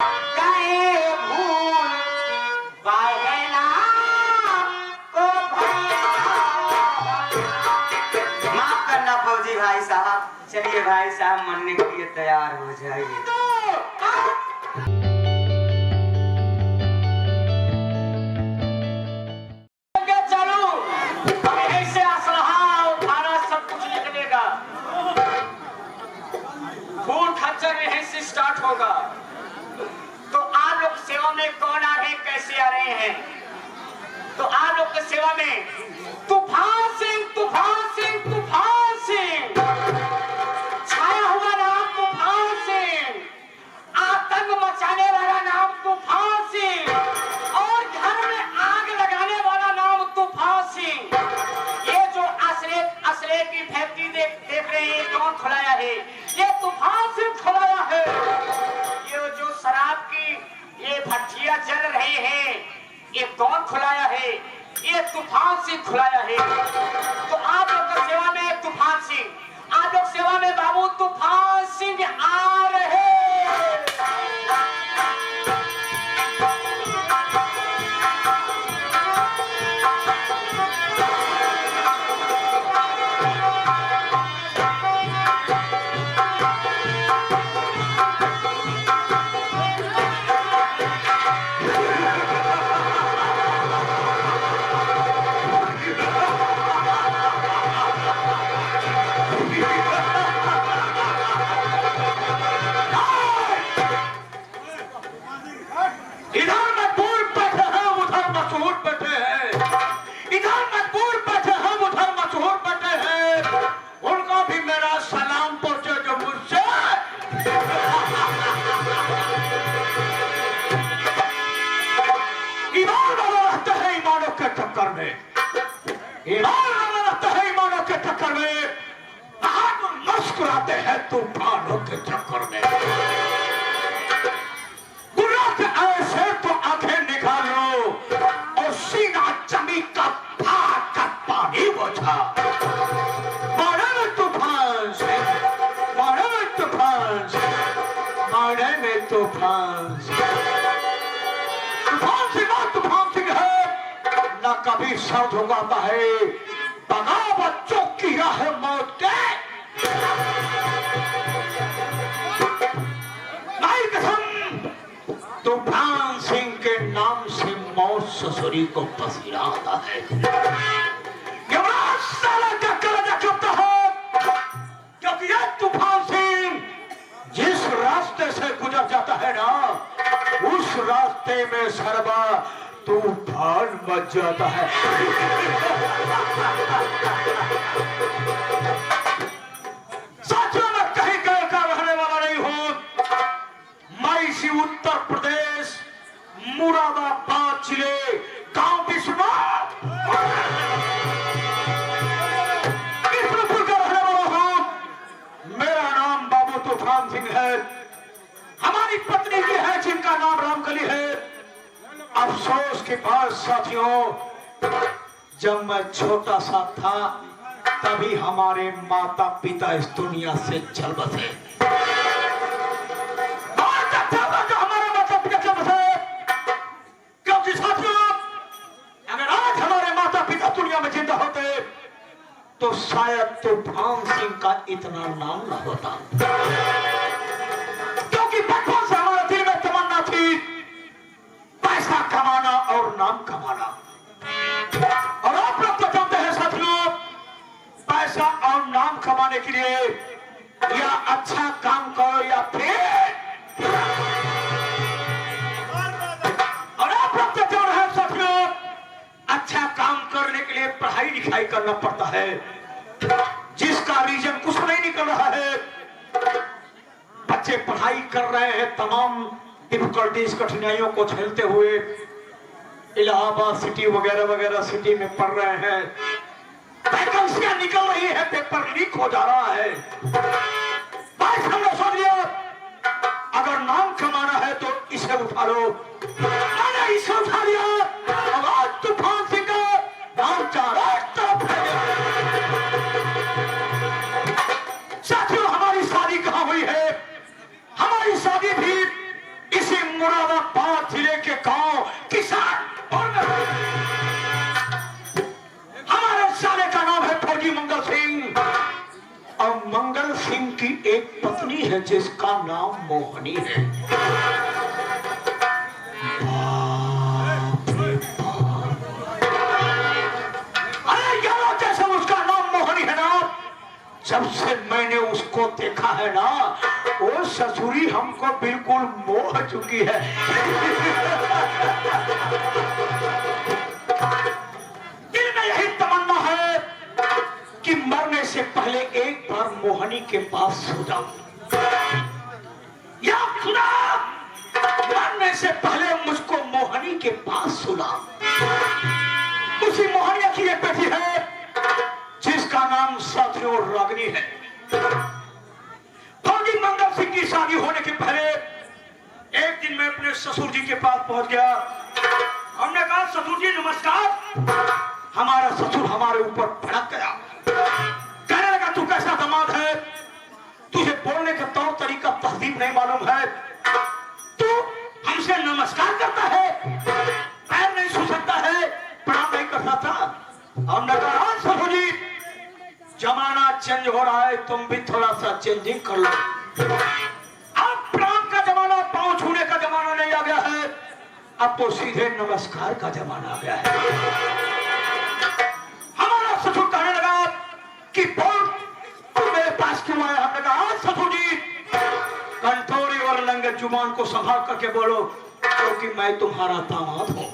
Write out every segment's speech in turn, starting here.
गए भूल बहना को माफ करना फौजी भाई साहब। चलिए भाई साहब मरने के लिए तैयार हो जाइए। स्टार्ट होगा तो आप लोग सेवा में कौन आ रहे, कैसे आ रहे हैं? तो आप लोग की सेवा में तूफान सिंह, तूफान सिंह, तूफान सिंह छाया हुआ नाम तूफान सिंह, आतंक मचाने वाला नाम तूफान सिंह और घर में आग लगाने वाला नाम तूफान सिंह। ये जो असले की फैक्ट्री देख रहे हैं, कौन खुलाया है? ये तूफान सिंह खुलाया है। ये जो शराब की ये भट्टियां जल रही हैं, ये कौन खुलाया है? ये तूफान सिंह खुलाया है। तो आप लोग की सेवा में तूफान सिंह, आप लोग सेवा में बाबू तूफान सिंह आ रहे हैं। मुस्कुराते हैं तूफानों के चक्कर में। गुर्राते ऐसे तो आंखें निकालो और सीना जमी का भाग का पानी बोझा। मारे में तूफान से, मारे में तूफान से, मारे में तूफान से। तूफान सिंह है ना, कभी सर झुकाता है, बगावत जो किया है मौत के। तूफान सिंह के नाम से मौत ससुरी को पसीना आता है। साला का कलेजा कांपता है, क्योंकि ये तूफान सिंह जिस रास्ते से गुजर जाता है ना, उस रास्ते में सरबा तूफान मच जाता है। साथियों, मैं कहीं का रहने वाला नहीं हूं। मैं इसी उत्तर प्रदेश मुरादाबाद जिले गांव बिस्वास कृष्णपुर का रहने वाला हूं। मेरा नाम बाबू तूफान सिंह है। हमारी पत्नी भी है जिनका नाम रामकली है। अफसोस के बाद साथियों, जब मैं छोटा सा था तभी हमारे माता पिता इस दुनिया से चल बसे। हमारे माता पिता चल बसे, क्योंकि साथियों अगर आज हमारे माता पिता दुनिया में जिंदा होते तो शायद तूफान सिंह का इतना नाम न होता। क्योंकि बचपन से हमारे दिल में तमन्ना थी पैसा कमाना और नाम कमाना। और आप लोग तो जानते हैं साथियों, पैसा और नाम कमाने के लिए या अच्छा काम करो या फिर, और आप लोग तो जान रहे हैं साथियों, अच्छा काम करने के लिए पढ़ाई लिखाई करना पड़ता है, जिसका रीजन कुछ नहीं निकल रहा है। बच्चे पढ़ाई कर रहे हैं, तमाम डिफिकल्टीज कठिनाइयों को झेलते हुए इलाहाबाद सिटी वगैरह वगैरह सिटी में पढ़ रहे हैं। वैकेंसियां निकल रही है, पेपर लीक हो जा रहा है। भाई हमने सोच लिया अगर नाम कमाना है तो इसे उठा लो। मैंने इसे उठा लिया। अब आज तूफान सिंह का नाम चारों तरफ है। साथियों, हमारी शादी कहाँ हुई है? हमारी शादी भी इसी मुरादाबाद जिले के गांव किसान और हमारे साले का नाम है फौजी मंगल सिंह, और मंगल सिंह की एक पत्नी है जिसका नाम मोहनी है। जब से मैंने उसको देखा है ना, वो ससुरी हमको बिल्कुल मोह चुकी है। दिल में यही तमन्ना है कि मरने से पहले एक बार मोहनी के पास सो जाऊं, या खुदा मरने से पहले मुझको मोहनी के पास सुला। उसी मोहनिया की एक बेटी है जिसका नाम साथियों रागिनी है। फौजी मंगल सिंह की शादी होने के पहले एक दिन मैं अपने ससुर जी के पास पहुंच गया। हमने कहा ससुर जी नमस्कार। हमारा ससुर हमारे ऊपर भड़क गया, कहने लगा तू कैसा दामाद है, तुझे बोलने का तौर तरीका तहजीब नहीं मालूम है, तू हमसे नमस्कार करता है, पैर नहीं छू सकता है, प्रणाम नहीं कर सकता। हमने कहा हाँ ससुर जी, जमाना चेंज हो रहा है, तुम भी थोड़ा सा चेंजिंग कर लो। अब प्रणाम का जमाना, पांव छूने का जमाना नहीं आ गया है, अब तो सीधे नमस्कार का जमाना आ गया है। हमारा ससुर कहने लगा कि बोल तू मेरे पास क्यों आया। हमने कहा हाँ ससुर जी, कंठोरी और लंगे जुबान को संभाल करके बोलो, क्योंकि मैं तुम्हारा दामाद हूं।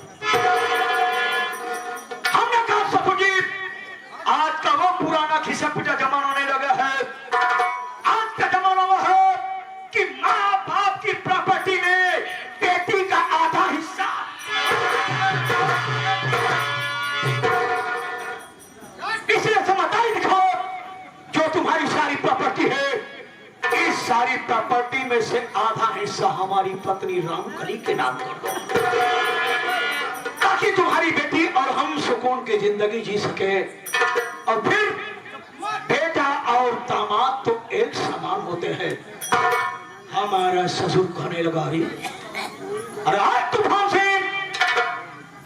हमने कहा ससुर जी, आज का वो पुराना खिसा पिटा जमाना नहीं लगा है, आज का जमाना वो है कि माँ बाप की प्रॉपर्टी में बेटी का आधा हिस्सा। इसलिए समझदारी दिखाओ, जो तुम्हारी सारी प्रॉपर्टी है, इस सारी प्रॉपर्टी में से आधा हिस्सा हमारी पत्नी रामकली के नाम कर दो, ताकि तुम्हारी बेटी और हम सुकून की जिंदगी जी सके। और फिर बेटा और दामाद तो एक समान होते हैं। हमारा ससुर कहने लगा अरे आज तूफान से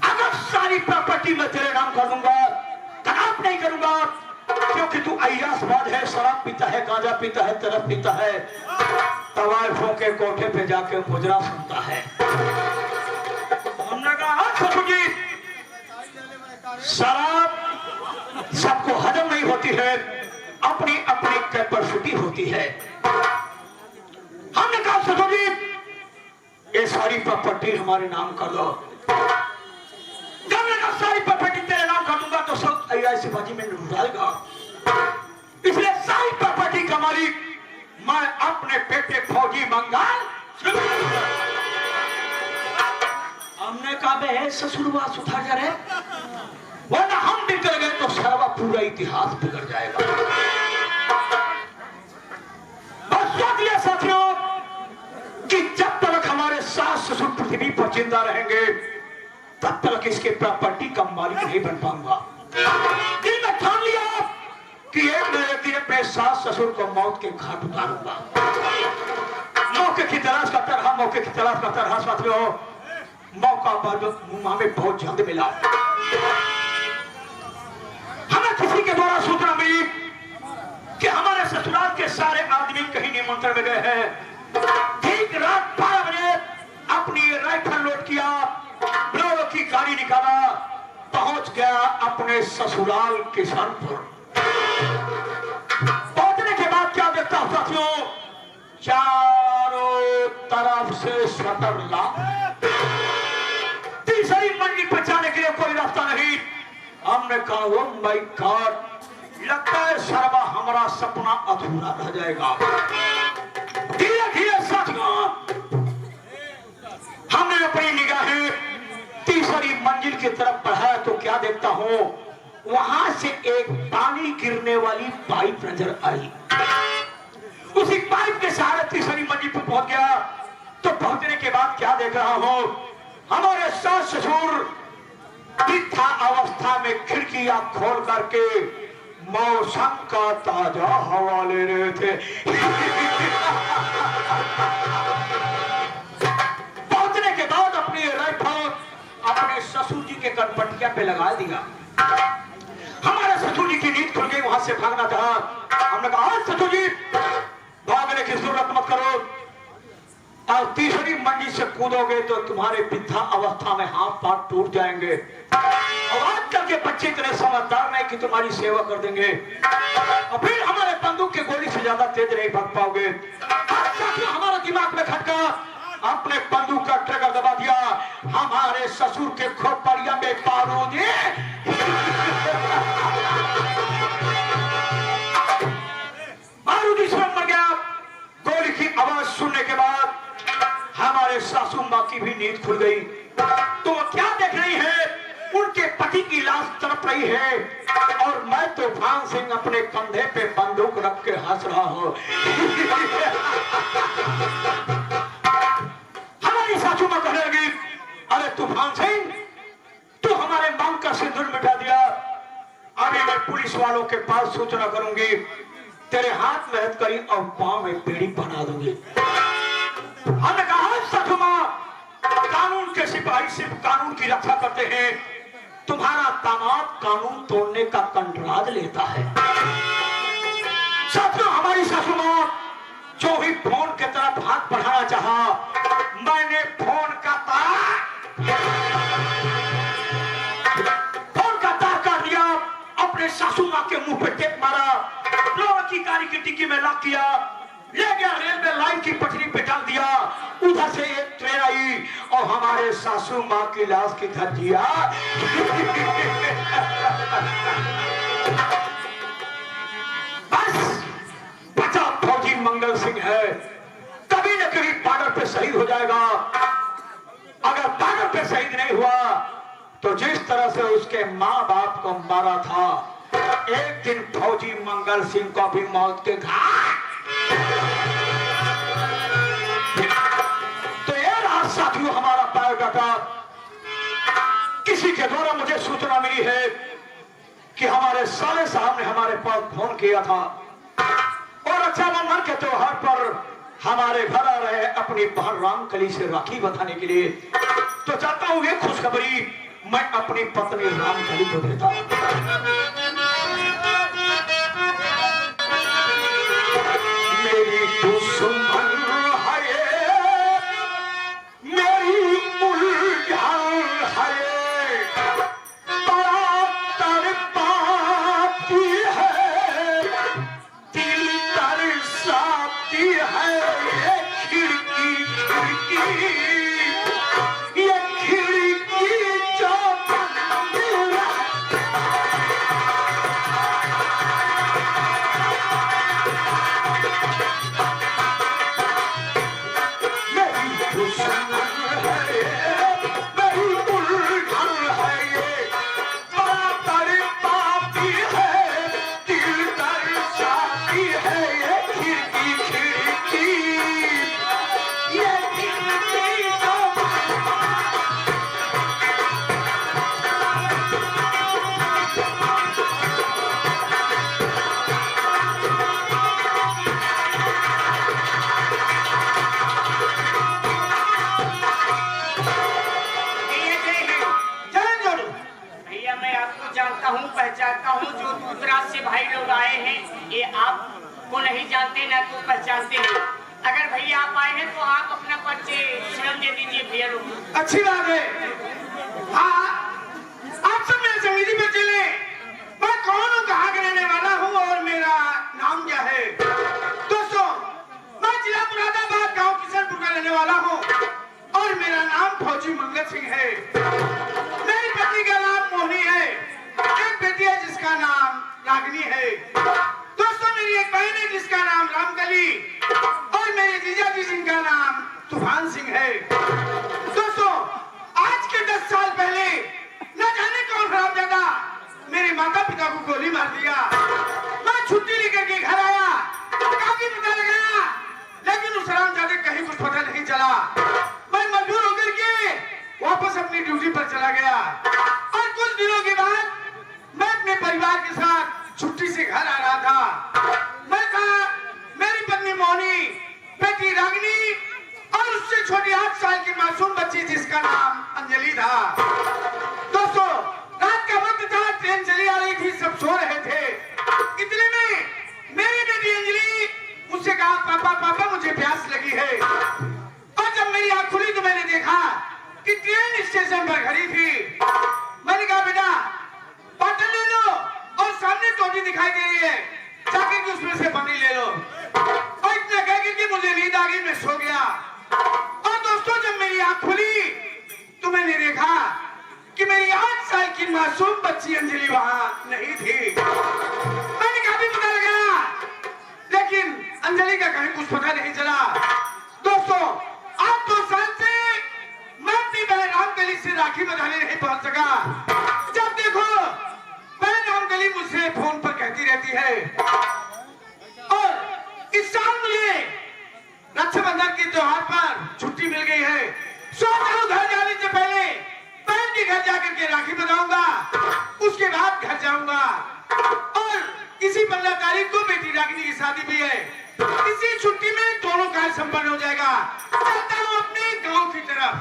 अगर सारी प्रॉपर्टी में तेरे नाम कर दूंगा, तलाक नहीं करूंगा, क्योंकि तू अय्यासबाज है, शराब पीता है, गांजा पीता है, तरफ पीता है, तवाइफों के कोठे पे जाके मुजरा सुनता है। हमने कहा ससुर जी, शराब सबको हजम नहीं होती है, अपनी अपनी कैपेसिटी होती है। हमने कहा ससुर जी, ये सारी प्रॉपर्टी हमारे नाम कर दो। जब मैं सारी प्रॉपर्टी तेरे नाम कर दूंगा तो सब ऐसी बाजी में डूब जाएगा, इसलिए सारी प्रॉपर्टी का मालिक मैं अपने बेटे फौजी मंगल। हमने कहा बे ससुर बात सुधार जा रहे, वरना हम बिगड़ गए तो सारा पूरा इतिहास बिगड़ जाएगा। बस सोच लिया साथियों कि जब तक हमारे सास ससुर पृथ्वी पर जिंदा रहेंगे, तब तक इसके प्रॉपर्टी का मालिक नहीं बन पाऊंगा। दिल में ठान लिया कि एक न एक दिन अपने सास ससुर को मौत के घाट उतारूंगा। मौके की तलाश करता रहा, मौके की तलाश करता रहा साथियों। मौका हमें बहुत जल्द मिला। हमें किसी के द्वारा सूचना मिली कि हमारे ससुराल के सारे आदमी कहीं निमंत्रण में गए हैं। ठीक रात 12 बजे अपनी राइफल लोड किया, ब्लोरो की गाड़ी निकाला, पहुंच गया अपने ससुराल किशनपुर। पहुंचने के बाद क्या देखता हूं साथियों, चारों तरफ से शटर लॉक, तीसरी मंजिल पर जाने के लिए कोई रास्ता नहीं। हमने कहा ओ माय गॉड, लगता है सर्वा हमारा सपना अधूरा रह जाएगा। धीरे धीरे साथियों हमने अपनी निगाहें तीसरी मंजिल की तरफ बढ़ाया तो क्या देखता हूं, वहां से एक पानी गिरने वाली पाइप नजर आई। उसी पाइप के सहारे तीसरी मंजिल पर पहुंच गया। तो पहुंचने के बाद क्या देख रहा हूं, हमारे सास ससुर वृद्धा अवस्था में खिड़कियां खोल करके मौसम का ताजा हवा ले रहे थे। लगा दिया। हमारे ससुर जी की नींद खुल गई, वहां से भागना चाहा। हमने कहा ससुर जी भागने की जरूरत मत करो, और तीसरी मंजिल से कूदोगे तो तुम्हारे वृद्धा अवस्था में हाथ पांव टूट जाएंगे। और आजकल के बच्चे इतने समझदार नहीं कि तुम्हारी सेवा कर देंगे, और फिर हमारे बंदूक की गोली से ज्यादा तेज नहीं भाग पाओगे। हमारे दिमाग में खटका, अपने बंदूक का ट्रिगर दबा दिया। हमारे ससुर के खोपड़िया में बारूद बारूदी स्वयं मर गया। गोली की आवाज सुनने के बाद हमारे सासू माँ की भी नींद खुल गई। तो वो क्या देख रही है, उनके पति की लाश तड़प रही है, और मैं तूफान सिंह अपने कंधे पे बंदूक रख के हंस रहा हूं। हमारी सासू माँ कहने लगी, अरे तूफान सिंह, तू हमारे मांग का सिंदूर मिटा दिया, अभी मैं पुलिस वालों के पास सूचना करूंगी, तेरे हाथ में हथकड़ी और पांव में बेड़ी बना दूंगी। हमने कहा सासू माँ, कानून के सिपाही सिर्फ कानून की रक्षा करते हैं, तुम्हारा दामाद कानून तोड़ने का कंट्राट लेता है। साथियों, हमारी सासू माँ जो ही फोन की तरफ हाथ बढ़ाना चाहा, मैंने फोन का तार काट दिया, अपने सासू माँ के मुंह पे टेप मारा, लोहा की गाड़ी की डिक्की में लॉक किया, ले गया रेलवे लाइन की पटरी पे डाल दिया। उधर से एक ट्रेन आई और हमारे सासू माँ की लाश की धर दिया। बस बचा फौजी मंगल सिंह है, कभी न कभी बॉर्डर पे शहीद हो जाएगा। अगर बॉर्डर पे शहीद नहीं हुआ तो जिस तरह से उसके माँ बाप को मारा था, एक दिन फौजी मंगल सिंह को भी मौत के घाट। तो ये रहा साथियों हमारा बायोडाटा। किसी के द्वारा मुझे सूचना मिली है कि हमारे साले साहब ने हमारे पास फोन किया था, और रक्षाबंधन के त्योहार पर हमारे घर आ रहे अपनी बहन रामकली से राखी बंधाने के लिए। तो चाहता हूं ये खुशखबरी मैं अपनी पत्नी रामकली को देता हूं। मेरी दुश्मन है, मेरी उलझन है, बड़ा तड़पाती है, दिल तरसाती है, ये खिड़की ये खिड़की जो पहचानता हूँ। जो दूसरा से भाई लोग आए हैं, ये आपको नहीं जानते ना तो पहचानते हैं। अगर भैया आप आए हैं तो आप अपना परिचय स्वयं दे दीजिए भैया लोग। अच्छी बात है। हाँ, आप सब मेरे संगीती पे चले। मैं कौन हूँ, कहाँ का रहने वाला हूँ और मेरा नाम क्या है? दोस्तों, मैं जिला मुरादाबाद गांव किशनपुर का रहने वाला हूँ और मेरा नाम फौजी मंगल सिंह है। मेरी पत्नी का नाम मोहनी है, एक बेटी है जिसका नाम रागिनी है। दोस्तों, मेरी एक बहन है जिसका नाम रामकली, और मेरे जीजा जी जिनका नाम तूफान सिंह है। दोस्तों, आज के 10 साल पहले न जाने कौन हरामजादा मेरे माता पिता को गोली मार दिया। मैं छुट्टी लेकर के घर आया, काफी पता लगाया, लेकिन उस हरामजादे कहीं कुछ पता नहीं चला। मैं मजबूर होकर के वापस अपनी ड्यूटी पर चला गया, और कुछ दिनों के बाद मैं अपने परिवार के साथ छुट्टी से घर आ रहा था। मैं कहा, मेरी पत्नी मोहनी, बेटी रागिनी और उससे छोटी 8 साल की मासूम बच्ची जिसका नाम अंजलि था। दोस्तों, रात कि मासूम बच्ची अंजलि वहां नहीं थी। मैंने काफी पता लगाया, लेकिन अंजलि का कहीं कुछ पता नहीं चला। दोस्तों, आज 2 साल से मैं अपनी बहन रामकली से राखी बंधाने नहीं पहुंच सका। जब देखो बहन रामकली मुझसे फोन पर कहती रहती है, और इस साल मुझे रक्षाबंधन के त्योहार पर छुट्टी मिल गई है। सोच रहा हूं घर जाने से पहले बहन के घर जाकर के राखी बंधाऊंगा, उसके बाद घर जाऊंगा। और इसी 15 तारीख को बेटी रागिनी की शादी भी है। इसी छुट्टी में दोनों कार्य संपन्न हो जाएगा। चलता हूं अपने गांव की तरफ।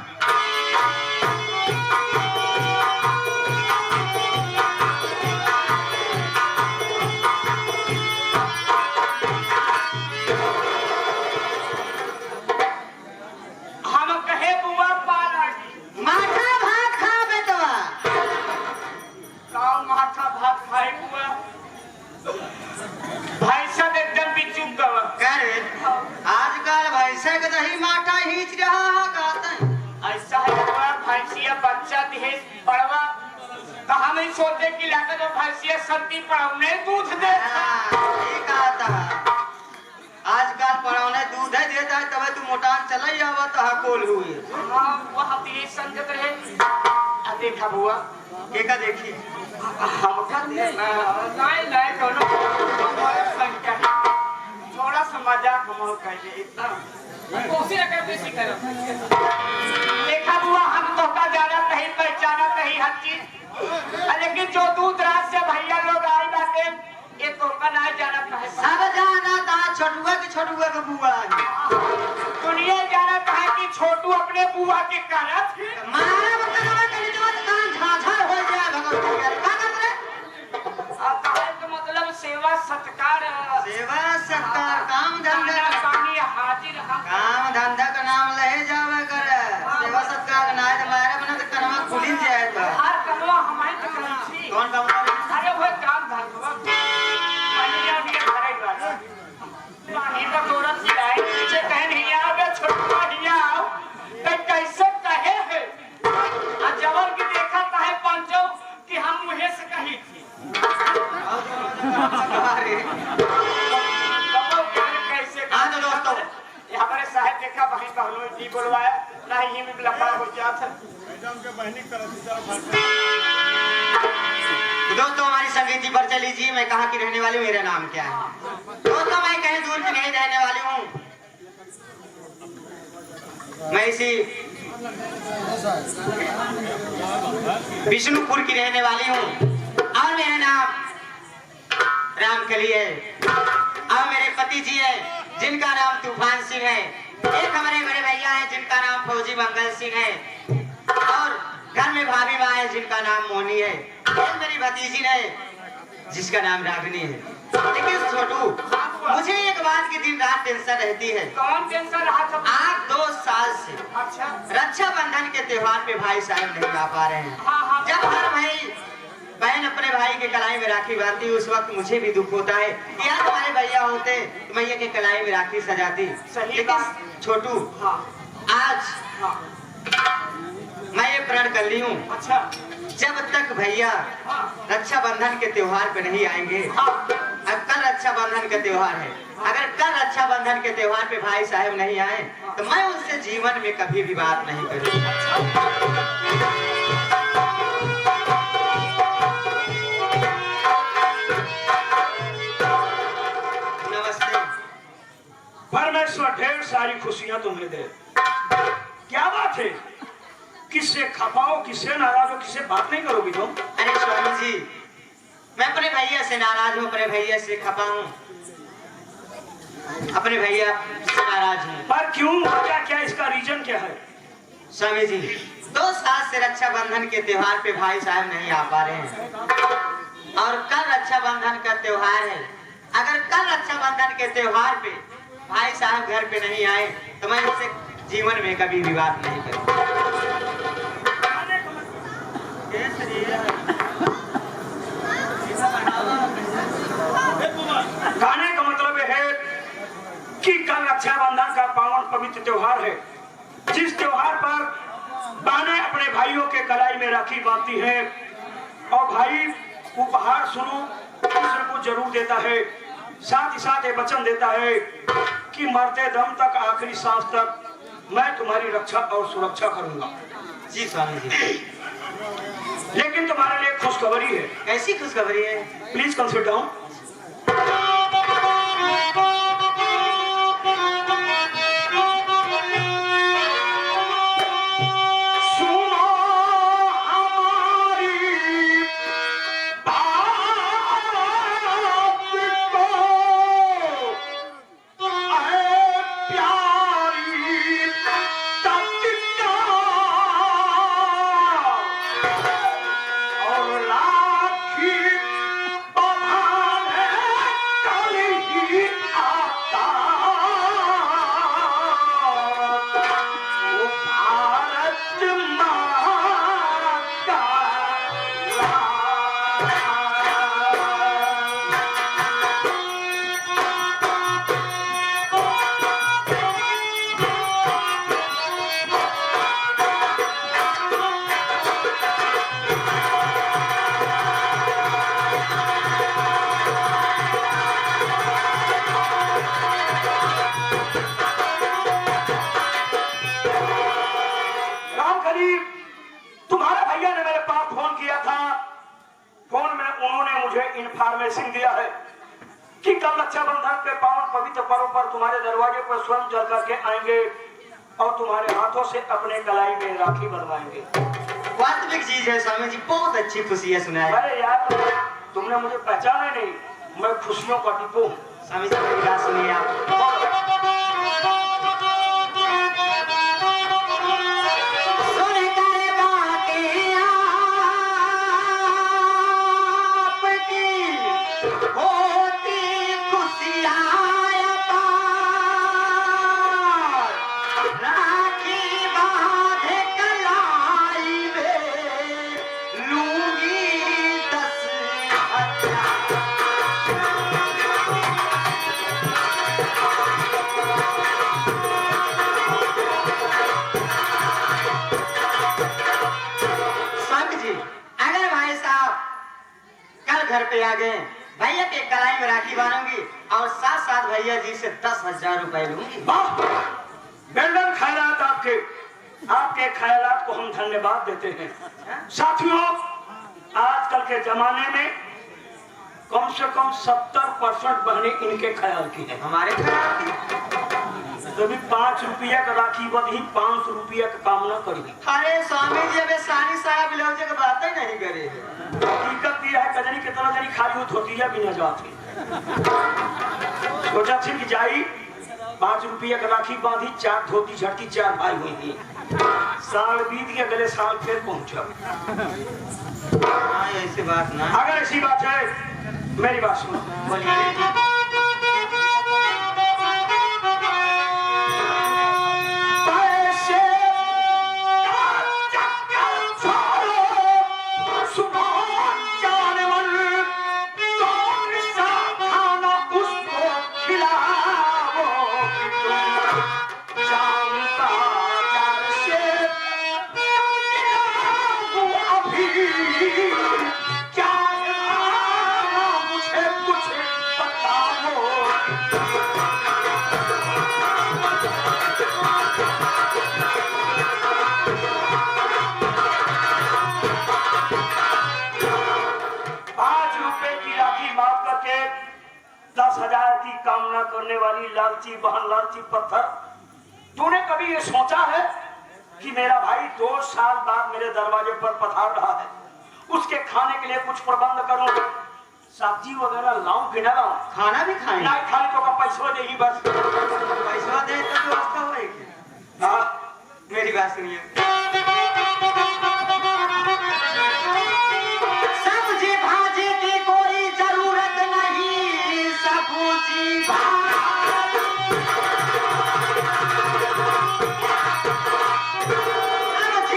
हम कहे बुआ पाला माथा भात खा बेटवा। गाँव माथा भात खाई बुआ। भाई सब एकदम बिचुक गवा। करे आजकल भैंसे के दही माथा हिच रहा है कहते हैं। ऐसा है बुआ, भैंसिया बच्चा दिहे पड़वा तो हम ही सोचते कि लाकर तो भैंसिया सब्जी पड़वने दूध दे। ये कहता है आजकल पराउने दूध है देता है, तब तू मोटान चला ही आवा तो हकोल हुई। हाँ वह दिए संगत रहे। देखा बुआ के का देखी हमका देना नहीं नहीं दोनों हमारे संख्या थोड़ा सा मजाक हम कर ले इतना कोशिश करते सी करो। देखा बुआ हम तो का जाना कहीं पहचाना कहीं हर चीज, लेकिन जो दूध रात से भैया लोग आए बाटे ये तो का ना जाना कहे। सब जाना था छोटुआ के बुआ है। दुनिया जाना कहे कि छोटू अपने बुआ के करत मारा बकरवा करी जो कान झाझा हो जाए भगवान यार का कर रे। तो मतलब सेवा सत्कार काम धंधा पानी हाजिर हम काम धंधा का नाम ले जावे करे। सेवा सत्कार ना है मारे बना तो कनमा खुली जाए तो हर कमवा हमारे तो करंसी कौन काम करे। अरे वो काम धंधा पानी भी भरे वाला पानी का तोरा सिलाई नीचे कह नहीं आओ बे छोटा नहीं आओ तो कैसे कहे है आ जबर की देखा काहे पंचो कि हम मुहे से कही थी। अरे कैसे हाँ तो दोस्तों हमारे साहब देखा बहन कहलो जी बोलवाया नहीं ही में लंबा हो गया था। दोस्तों हमारी संगीत जी पर चली जी। मैं कहाँ की रहने वाली हूँ, मेरा नाम क्या है। दोस्तों मैं कहीं दूर की नहीं रहने वाली हूँ, मैं इसी विष्णुपुर की रहने वाली हूँ और मेरा नाम रामकली है। और मेरे पति जी है जिनका नाम तूफान सिंह है। एक हमारे बड़े भैया हैं जिनका नाम फौजी मंगल सिंह है। और घर में भाभी माँ है जिनका नाम मोनी है। एक मेरी भतीजी है जिसका नाम रागिनी है। लेकिन छोटू मुझे एक बात की दिन रात टेंशन रहती है। कौन टेंशन रहा था? आज 2 साल से अच्छा रक्षाबंधन के त्योहार पे भाई साहब नहीं आ पा रहे हैं। हाँ जब हर भाई बहन अपने भाई के कलाई में राखी बांधती उस वक्त मुझे भी दुख होता है कि यार तुम्हारे भैया होते तो भैया के कलाई में राखी सजाती। लेकिन छोटू हाँ आज हाँ मैं ये प्रण कर ली हूँ, अच्छा जब तक भैया हाँ रक्षाबंधन के त्योहार पे नहीं आएंगे। हाँ अब कल रक्षाबंधन का त्योहार है, अगर कल रक्षाबंधन के त्योहार पे भाई साहब नहीं आए तो मैं उनसे जीवन में कभी भी बात नहीं करूँगा। नमस्ते। परमेश्वर ढेर सारी खुशियां तुम्हें दे। क्या बात है, किससे खपाओ, किससे नाराज हो, किससे बात नहीं करोगी तुम? अरे स्वामी जी मैं अपने भैया से नाराज हूँ, अपने भैया से खपा हूँ, अपने भैया से नाराज हूँ। पर क्यों, क्या इसका रीजन क्या है? स्वामी जी 2 साल से रक्षाबंधन के त्योहार पे भाई साहब नहीं आ पा रहे हैं और कल रक्षाबंधन का त्योहार है। अगर कल रक्षाबंधन के त्योहार पे भाई साहब घर पे नहीं आए तो मैं उनसे जीवन में कभी भी बात नहीं करूँगा। गाने का मतलब है कि कल रक्षाबंधन का पावन पवित्र त्योहार है, जिस त्योहार पर बहनें अपने भाइयों के कलाई में राखी बांधती है और भाई उपहार सुनो दूसरे को जरूर देता है, साथ ही साथ ये वचन देता है कि मरते दम तक आखिरी सांस तक मैं तुम्हारी रक्षा और सुरक्षा करूंगा। जी स्वामी जी। लेकिन तुम्हारे लिए खुशखबरी है। कैसी खुशखबरी है? Please consider down. तुम्हारे भैया ने मेरे पास फोन किया था। फोन में उन्होंने मुझे इंफॉर्मेशन दिया है कि कल रक्षाबंधन के पावन पवित्र पर्व पर तुम्हारे दरवाजे पर स्वयं चल करके आएंगे और तुम्हारे हाथों से अपने कलाई में राखी बनवाएंगे। वास्तविक चीज है स्वामी जी, बहुत अच्छी खुशी है सुना है। अरे यार तुमने मुझे पहचाना नहीं, मैं खुशियों का डिपो हूँ। स्वामी जी मेरी बात सुनिए आप। घर पे आ गए, भैया के कलाई में राखी बांधूंगी और साथ साथ भैया जी से 10,000 रुपए लूंगी। बेल्डन ख्यालात आपके ख्यालात को हम धन्यवाद देते हैं। साथियों आजकल के जमाने में कम से कम 70% बहनें इनके ख्याल की है। हमारे ख्याल की कभी 5 रुपया का राखी बधी 500 रुपया का कामना करी। अरे स्वामी जी अबे सानी साहब ब्लाउज की बात ही नहीं करे। हकीकत यह है कजरी कितना जरी खाली धोती है बिना जाती। सोचा थी कि जाई 5 रुपया का राखी बांधी 4 धोती झटकी 4 भाई हुई थी। साल बीत गया, अगले साल फिर पहुंचा। ऐसी बात ना। अगर ऐसी बात है मेरी बात सुनो। बोलिए। कामना करने वाली लालची बहन, लालची पत्थर, तूने कभी ये सोचा है कि मेरा भाई 2 साल बाद मेरे दरवाजे पर पधार रहा है, उसके खाने के लिए कुछ प्रबंध करूं, सब्जी वगैरह लाऊं कि ना लाऊं? खाना भी खाए नहीं खाने तो का पैसा दे ही बस। पैसा दे तो व्यवस्था होगी। हाँ मेरी बात सुनिए। सब्जी भाजी की कोई जरूरत नहीं, सब्जी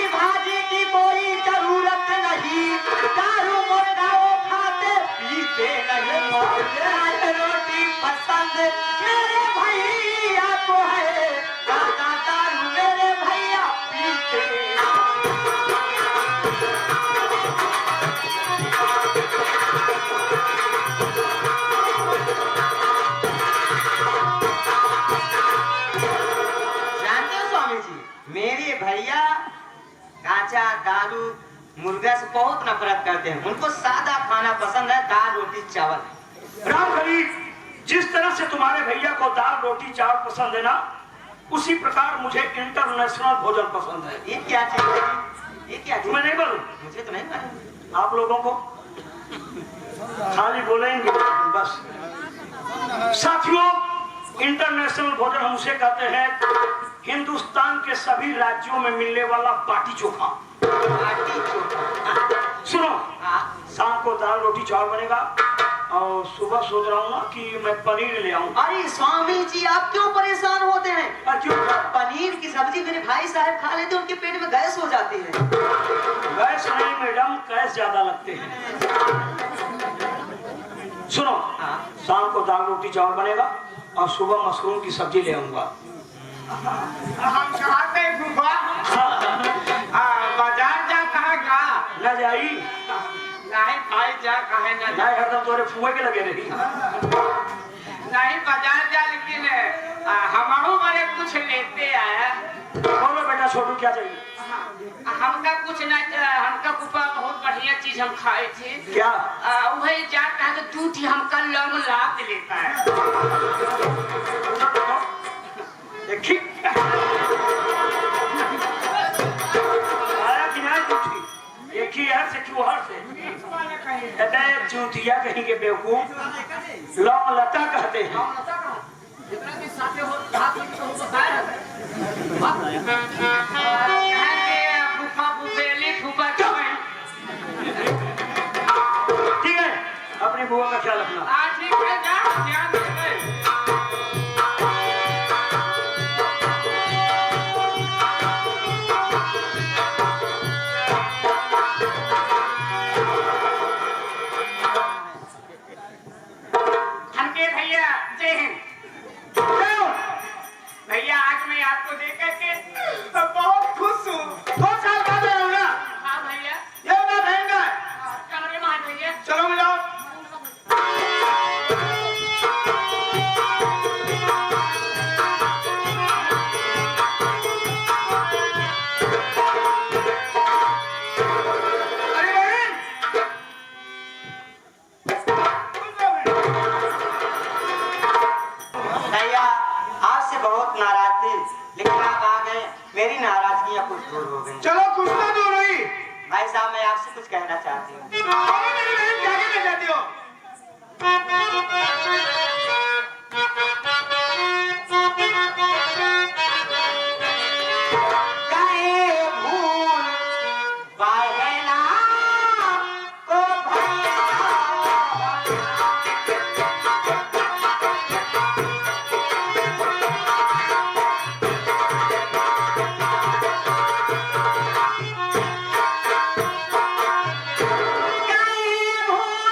भाजी की कोई जरूरत नहीं, दारू मुर्गा वो खाते पीते नहीं, रोटी पसंद मेरे भैया को है, दादा दारू मेरे भैया पीते। गांजा दारू मुर्गा से बहुत नफरत करते हैं। उनको सादा खाना पसंद है, दाल रोटी चावल। रामकली, जिस तरह से तुम्हारे भैया को दाल रोटी चावल पसंद है ना, उसी प्रकार मुझे इंटरनेशनल भोजन पसंद है। ये क्या चीज है? ये क्या चीज? तुम्हें नहीं मालूम? मुझे तो नहीं मालूम। आप लोगों को खाली बोलेंगे बस। साथियों, इंटरनेशनल भोजन हम उसे कहते हैं हिंदुस्तान के सभी राज्यों में मिलने वाला बाटी चोखा। बाटी चोखा। सुनो, हाँ। शाम को दाल रोटी चावल बनेगा और सुबह सोच रहा हूँ ना कि मैं पनीर ले आऊँ। अरे स्वामी जी, आप क्यों परेशान होते हैं? क्यों? पनीर की सब्जी मेरे भाई साहब खा लेते, उनके पेट में गैस हो जाती है। गैस नहीं मैडम, कैस ज्यादा लगते हैं। सुनो, हाँ। शाम को दाल रोटी चावल बनेगा और सुबह मशरूम की सब्जी ले आऊंगा। हम चाहते हैं फूफा बाजार जा कहाँ का न जाई नहीं भाई जा कहे न जा नहीं, हरदम तोरे फुए के लगे रही। नहीं बाजार जा, लेकिन हमारो बड़े कुछ लेते आया। बोलो बेटा छोटू, क्या चाहिए? हमका कुछ ना, हमका फूफा बहुत बढ़िया चीज हम खाए थे। क्या? वही जाता है तो दूध ही हमका लम लाद लेता है। देखी आया कि नहीं झूठी? एक ही हर से क्यों हर से? कहते चूतिया कहीं के बेवकूफ, लौंग लता कहते हैं। ठीक है, अपनी बुआ का ख्याल रखना। ठीक है, जा ध्यान देना। हमके भैया जय हिंद। भैया आज मैं आपको देख करके तो बहुत खुश हूँ। 2 साल बाद आया हूं ना, हाँ भैया, ये ना रहेगा। कमरे में आ भैया। चलो मिलाओ। अरे बहन, भैया आपसे बहुत नाराज थे, लेकिन आप आ गए, मेरी नाराजगियां कुछ दूर हो गई। चलो कुछ तो दूर हुई। भाई साहब, मैं आपसे कुछ कहना चाहती हूँ। अरे मेरी बहन, क्या कहना चाहती हो? कहे भूल बहना को भैया,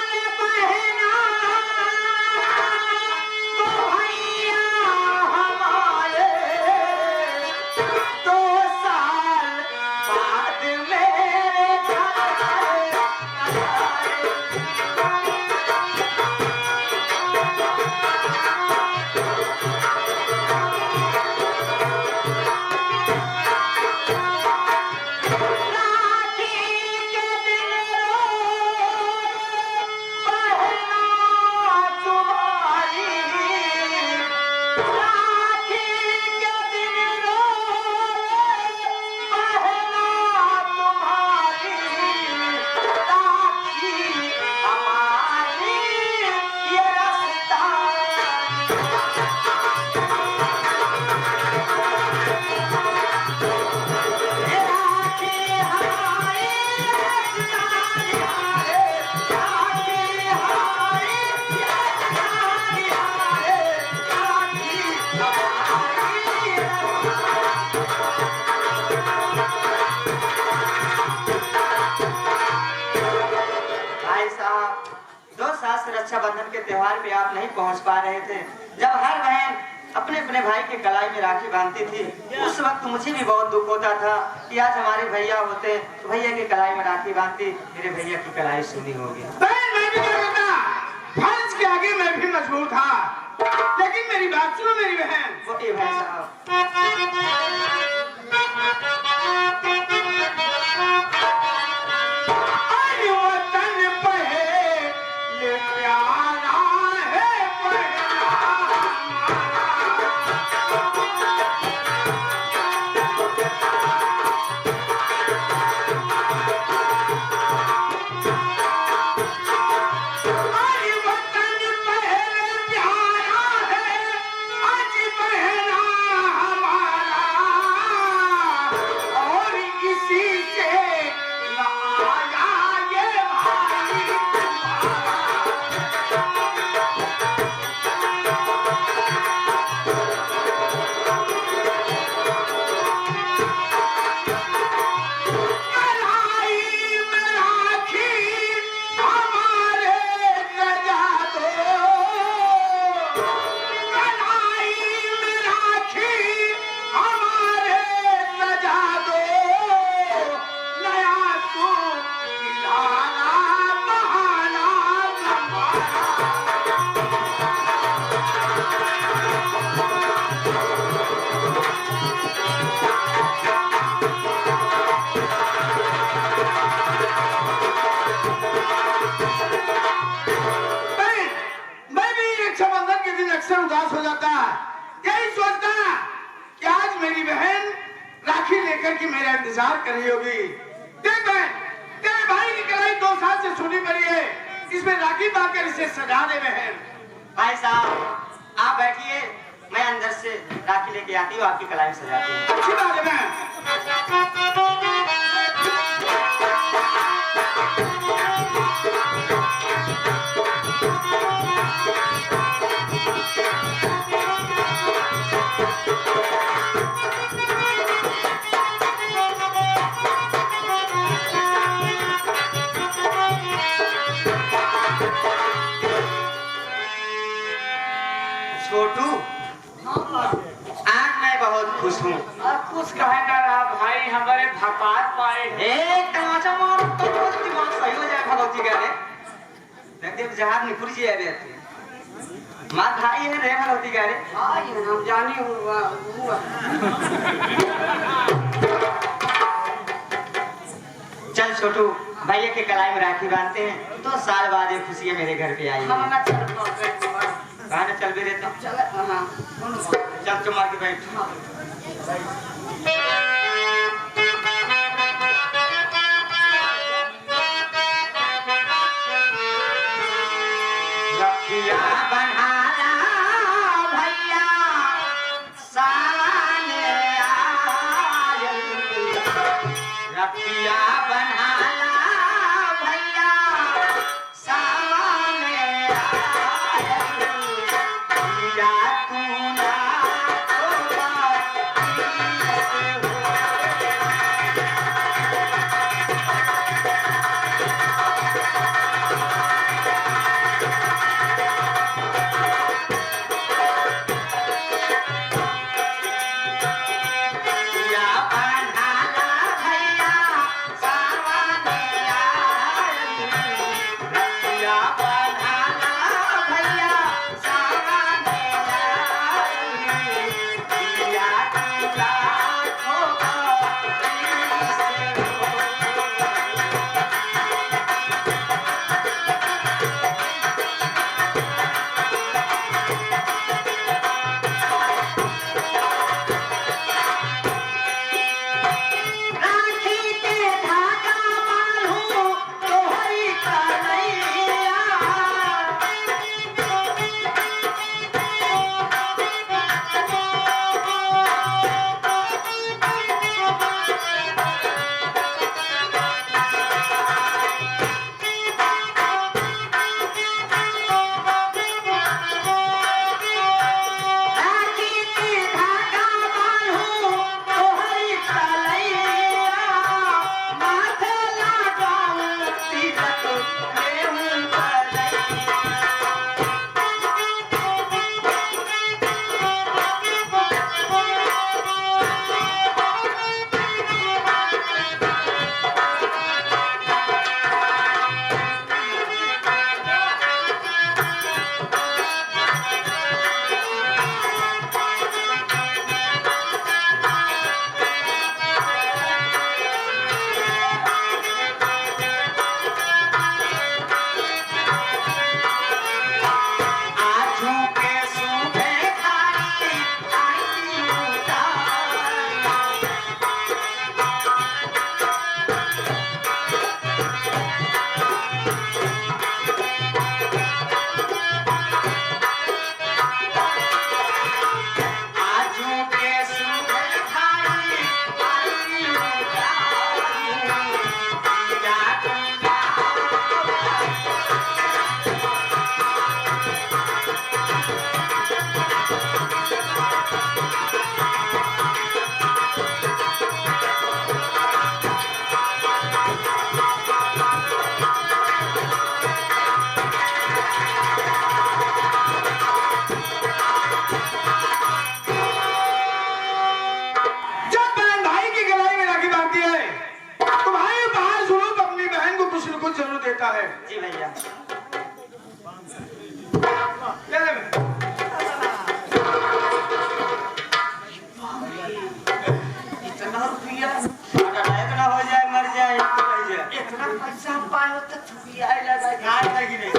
रक्षाबंधन के त्योहार पे आप नहीं पहुंच पा रहे थे, जब हर बहन अपने अपने भाई के कलाई में राखी बांधती थी, उस वक्त मुझे भी बहुत दुख होता था कि आज हमारे भैया होते तो भैया के कलाई में राखी बांधती, मेरे भैया की कलाई सुनी होगी। मैं भी क्या करता? फर्ज के आगे मैं भी मजबूर था, लेकिन मेरी बात सुनो मेरी बहन। बोलिए भाई साहब। कि मेरा इंतजार कर रही होगी। देख बहन, तेरे भाई की कलाई 2 साल से सुनी पड़ी है, इसमें राखी बांधकर इसे सजा दे बहन। भाई साहब आप बैठिए, मैं अंदर से राखी लेके आती हूँ, आपकी कलाई सजाती हूँ। अच्छी बात है बहन। छोटू, आज मैं बहुत खुश हूँ। कुछ कहना रहा भाई, हमारे भपात पाए एक तमाचा मारो तो बहुत दिमाग सही हो जाए भगवती का रे। देख जहाज में खुर्ची है बेटे। मां भाई है रे भगवती का रे। आज हम जानी हुआ चल छोटू, भैया के कलाई में राखी बांधते हैं। 2 साल बाद ये खुशी मेरे घर पे आई है। हम ना चल पाए। कहाँ ना चल भी देता हूँ। चल हां चल चुमा के बैठ। रखिया बन्हाला भैया साने आयल। रखिया बन्हाला भैया साने आयल। भैया तू ना छोड़ा या बन्हाला भैया साने आयल। रखिया बन्हाला भैया साने आयल। भैया तू ना छोड़ा राखी के धागा बांधू तोहरी कन्हैया। राखी के धागा बांधू तोहरी कन्हैया। माथे लगाऊं तिलक लेऊं कन्हैया। आजू के सूखे खाई आई उतार। आजू के सूखे खाई आई उतार। भैया तू ना जब बहन भाई की गलाई में राखी बांधती है तो भाई बाहर स्वरूप अपनी बहन को कुछ न कुछ जरूर देता है। जी भैया। ले ले बहन। इतना रुपया अटैक ना हो जाए, मर जाए तो रह जाए। इतना पैसा हम पाए हो तो छुपिया लगा याद है कि नहीं?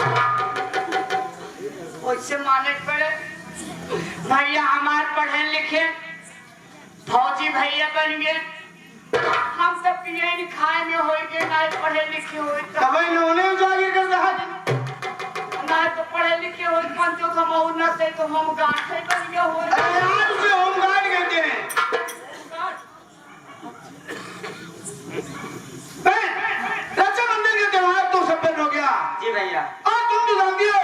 वैसे माने पड़े। भैया हमारे पढ़े लिखे फौजी भैया बन गए, हम सब पिए नहीं खाए में होएगे ना पढ़े लिखे होए तब इन्होंने उजागर कर रहा ना तो पढ़े लिखे होए पंचो तो हम न से तो हम गांठे बन गए होए अरे यार उसे होमगार्ड कहते हैं। रक्षाबंधन का त्योहार तो संपन्न हो गया। जी भैया। और तुम तो जानती हो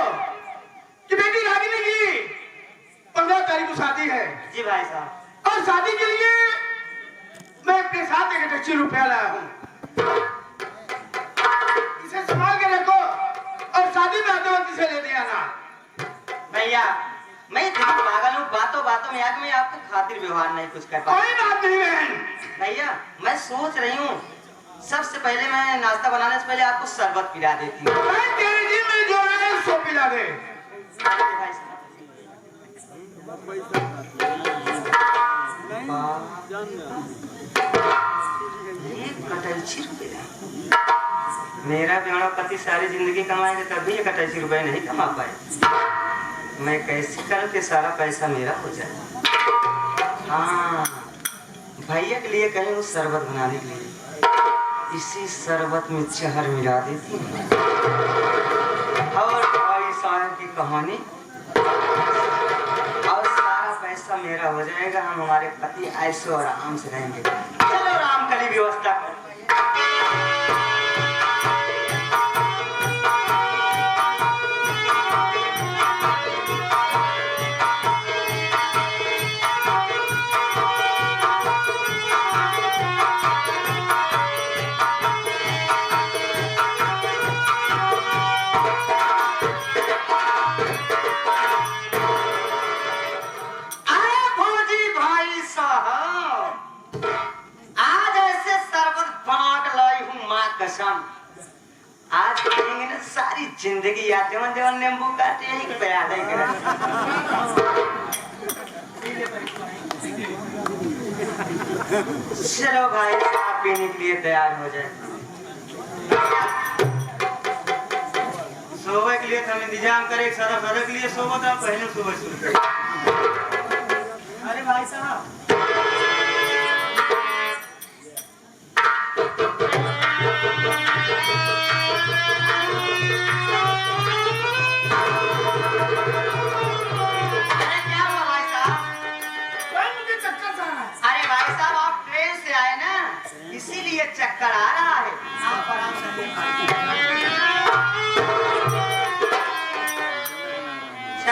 कि बेटी रागिनी की 15 तारीख को शादी है। जी भाई साहब। और शादी के लिए मैं अपने साथ एक टैक्सी रुपया लाया हूँ। इसे संभाल के रखो और शादी में आते वक्त इसे लेते आना। भैया मैं इतना पागल हूँ, बातों बातों में आज मैं आपके खातिर व्यवहार नहीं कुछ कर पाता। कोई बात नहीं बहन। भैया मैं सोच रही हूँ सबसे पहले मैं नाश्ता बनाने से पहले आपको शरबत पिला देती हूँ। मैं तेरे जी में जो है सो पिला दे। भाई साहब। मेरा प्यारा पति सारी जिंदगी कमाएंगे तब भी 81 रुपए नहीं कमा पाए। मैं कैसे करूँ कि सारा पैसा मेरा हो जाए। हाँ भैया के लिए कहीं उस शरबत बनाने के लिए इसी शरबत में जहर मिला देती हूँ और भाई साहब की कहानी और सारा पैसा मेरा हो जाएगा। हम हमारे पति ऐसे और आराम से रहेंगे। चलो राम कली व्यवस्था कर। कसम आज कहेंगे ना सारी जिंदगी याद जवन जवन नींबू काटे यही पे याद है कर। चलो भाई आप पीने के लिए तैयार हो जाए। सोबे के लिए हम इंतजाम करें सारा सारे के लिए सोबत आप पहले सुबह शुरू करें। अरे भाई साहब इसीलिए चक्कर आ रहा है।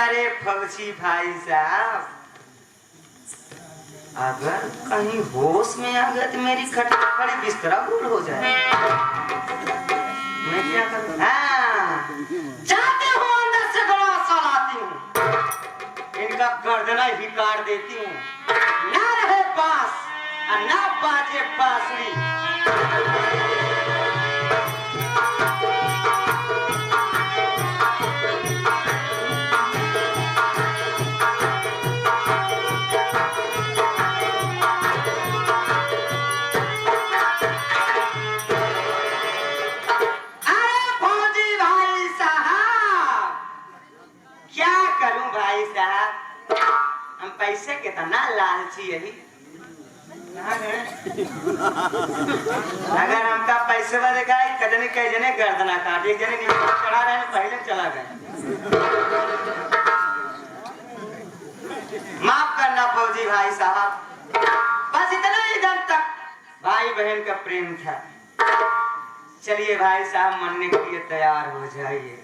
अरे फौजी भाई साहब अगर कहीं होश में आ गया तो मेरी खड़ी बिस्तरा गुल हो जाए। मैं क्या करूं? हाँ जाते हो अंदर से गला लाती हूँ इनका गर्दना ही काट देती हूँ। ना रहे पास ना बाजे बांसुरी। अरे फौजी भाई साहब क्या करूं भाई साहब हम पैसे के तना लालची यही। अगर हमका पैसे में देखा कदने कई जने गर्दना काट एक जने नीचे चढ़ा रहे पहले चला गए। माफ करना फौजी भाई साहब बस इतना ही दिन तक भाई बहन का प्रेम था। चलिए भाई साहब मरने के लिए तैयार हो जाइए।